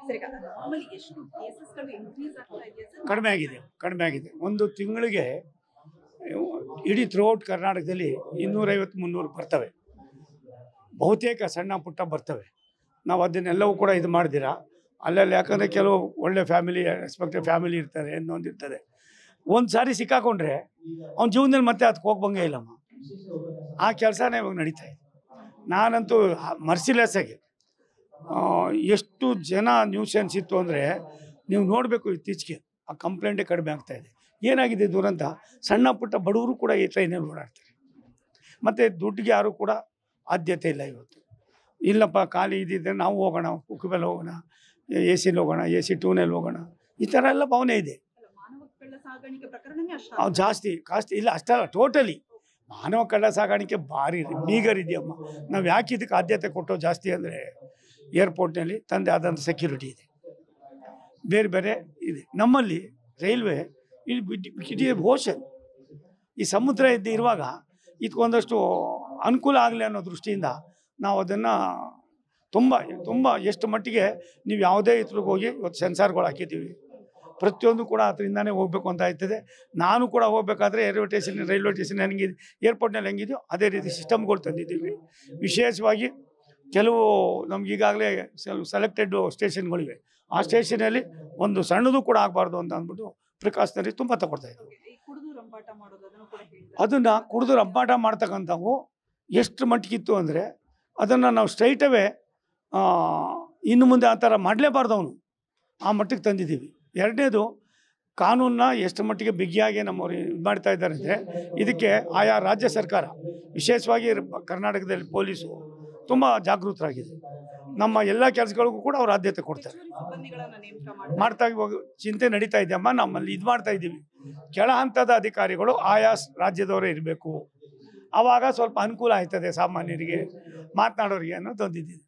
ಸರಿ ನಾರ್ಮಲಿ ಎಷ್ಟು ಕೇಸಸ್ಗಳು ಇನ್ಕ್ರೀಸ್ ಆಗ್ತಾ ಇದೆಯಾ ಸರ್? ಕಡಿಮೆ ಆಗಿದೆ. ಒಂದು ತಿಂಗಳಿಗೆ ಇಡೀ ಥ್ರೂಔಟ್ ಕರ್ನಾಟಕದಲ್ಲಿ 250-300 ಬರ್ತವೆ. ಬಹುತೇಕ ಸಣ್ಣ ಪುಟ್ಟ ಬರ್ತವೆ. ನಾವು ಅದನ್ನೆಲ್ಲವೂ ಕೂಡ ಇದು ಮಾಡ್ದಿರಾ ಅಲ್ಲಲ್ಲಿ, ಯಾಕಂದರೆ ಕೆಲವು ಒಳ್ಳೆ ಫ್ಯಾಮಿಲಿ, ರೆಸ್ಪೆಕ್ಟೆಡ್ ಫ್ಯಾಮಿಲಿ ಇರ್ತಾರೆ, ಇನ್ನೊಂದು ಇರ್ತದೆ. ಒಂದು ಸಾರಿ ಸಿಕ್ಕಾಕೊಂಡ್ರೆ ಅವ್ನ ಜೀವನದಲ್ಲಿ ಮತ್ತೆ ಅದಕ್ಕೆ ಹೋಗ್ಬಂಗೆ ಇಲ್ಲಮ್ಮ. ಆ ಕೆಲಸನೇ ಇವಾಗ ನಡೀತಾ ಇದೆ. ನಾನಂತೂ ಮರ್ಸಿಲೆಸ್ ಆಗಿ ಎಷ್ಟು ಜನ ನ್ಯೂಸೆನ್ಸ್ ಇತ್ತು ಅಂದರೆ ನೀವು ನೋಡಬೇಕು. ಇತ್ತೀಚೆಗೆ ಆ ಕಂಪ್ಲೇಂಟೇ ಕಡಿಮೆ ಆಗ್ತಾಯಿದೆ. ಏನಾಗಿದೆ ದುರಂತ, ಸಣ್ಣ ಪುಟ್ಟ ಬಡವರು ಕೂಡ ಈ ಟ್ರೈನಲ್ಲಿ ಓಡಾಡ್ತಾರೆ. ಮತ್ತು ದುಡ್ಡಿಗೆ ಯಾರು ಕೂಡ ಆದ್ಯತೆ ಇಲ್ಲ ಇವತ್ತು. ಇಲ್ಲಪ್ಪ ಖಾಲಿ ಇದ್ದಿದ್ದರೆ ನಾವು ಹೋಗೋಣ, ಕುಕ್ಕುಬೆಲ್ ಹೋಗೋಣ, AC ಹೋಗೋಣ, AC 2ನಲ್ಲಿ ಹೋಗೋಣ, ಈ ಥರ ಎಲ್ಲ ಭಾವನೆ ಇದೆ. ಜಾಸ್ತಿ ಕಾಸ್ತಿ ಇಲ್ಲ ಅಷ್ಟಲ್ಲ, ಟೋಟಲಿ ಮಾನವ ಕಳ್ಳ ಸಾಗಾಣಿಕೆ ಭಾರಿ ಬೀಗರಿದೆಯಮ್ಮ. ನಾವು ಯಾಕೆ ಇದಕ್ಕೆ ಆದ್ಯತೆ ಕೊಟ್ಟೋ ಜಾಸ್ತಿ ಅಂದರೆ ಏರ್ಪೋರ್ಟ್ನಲ್ಲಿ ತಂದೆ ಆದಂಥ ಸೆಕ್ಯೂರಿಟಿ ಇದೆ, ಬೇರೆ ಬೇರೆ ಇದೆ. ನಮ್ಮಲ್ಲಿ ರೈಲ್ವೆ ಇಟ್ ಈಸ್ ಓಷನ್, ಈ ಸಮುದ್ರ ಇರುವಾಗ ಇದಕ್ಕೊಂದಷ್ಟು ಅನುಕೂಲ ಆಗಲಿ ಅನ್ನೋ ದೃಷ್ಟಿಯಿಂದ ನಾವು ಅದನ್ನು ತುಂಬ ಎಷ್ಟು ಮಟ್ಟಿಗೆ ನೀವು ಯಾವುದೇ ಇದ್ರಿಗೆ ಹೋಗಿ ಇವತ್ತು ಸೆನ್ಸಾರ್ಗಳು ಹಾಕಿದ್ದೀವಿ. ಪ್ರತಿಯೊಂದು ಕೂಡ ಅದರಿಂದನೇ ಹೋಗಬೇಕು ಅಂತ ಆಯ್ತದೆ. ನಾನು ಕೂಡ ಹೋಗಬೇಕಾದ್ರೆ ರೈಲ್ವೆ ಸ್ಟೇಷನ್ ಹೆಂಗಿದೆ, ಏರ್ಪೋರ್ಟ್ನಲ್ಲಿ ಹೆಂಗಿದೆಯೋ ಅದೇ ರೀತಿ ಸಿಸ್ಟಮ್ಗಳು ತಂದಿದ್ದೀವಿ. ವಿಶೇಷವಾಗಿ ಕೆಲವು ನಮಗೀಗಾಗಲೇ ಸೆಲೆಕ್ಟೆಡ್ ಸ್ಟೇಷನ್ಗಳಿವೆ. ಆ ಸ್ಟೇಷನಲ್ಲಿ ಒಂದು ಸಣ್ಣದು ಕೂಡ ಆಗಬಾರ್ದು ಅಂತ ಅಂದ್ಬಿಟ್ಟು ಪ್ರಿಕಾಷನರಿ ತುಂಬ ತಗೊಳ್ತಾ ಇದ್ದೀವಿ. ಅದನ್ನು ಕುಡಿದು ರಂಪಾಟ ಮಾಡ್ತಕ್ಕಂಥವು ಎಷ್ಟು ಮಟ್ಟಿಗಿತ್ತು ಅಂದರೆ ಅದನ್ನು ನಾವು ಸ್ಟ್ರೈಟವೇ ಇನ್ನು ಮುಂದೆ ಆ ಥರ ಮಾಡಲೇಬಾರ್ದು, ಅವನು ಆ ಮಟ್ಟಿಗೆ ತಂದಿದ್ದೀವಿ. ಎರಡನೇದು, ಕಾನೂನನ್ನ ಎಷ್ಟು ಮಟ್ಟಿಗೆ ಬಿಗಿಯಾಗಿ ನಮ್ಮವರು ಇದು ಮಾಡ್ತಾ ಇದ್ದಾರೆ ಅಂದರೆ ಇದಕ್ಕೆ ಆಯಾ ರಾಜ್ಯ ಸರ್ಕಾರ, ವಿಶೇಷವಾಗಿ ಕರ್ನಾಟಕದಲ್ಲಿ ಪೊಲೀಸು ತುಂಬ ಜಾಗೃತರಾಗಿದೆ. ನಮ್ಮ ಎಲ್ಲ ಕೆಲಸಗಳಿಗೂ ಕೂಡ ಅವ್ರು ಆದ್ಯತೆ ಕೊಡ್ತಾರೆ. ಮಾಡ್ತಾ ಇವಾಗ ಚಿಂತೆ ನಡೀತಾ ಇದೆಯಮ್ಮ. ನಮ್ಮಲ್ಲಿ ಇದು ಮಾಡ್ತಾ ಇದ್ದೀವಿ, ಕೆಳ ಹಂತದ ಅಧಿಕಾರಿಗಳು ಆಯಾ ರಾಜ್ಯದವರೇ ಇರಬೇಕು, ಆವಾಗ ಸ್ವಲ್ಪ ಅನುಕೂಲ ಆಯ್ತದೆ ಸಾಮಾನ್ಯರಿಗೆ, ಮಾತನಾಡೋರಿಗೆ ಅನ್ನೋ ತಂದಿದ್ದೀವಿ.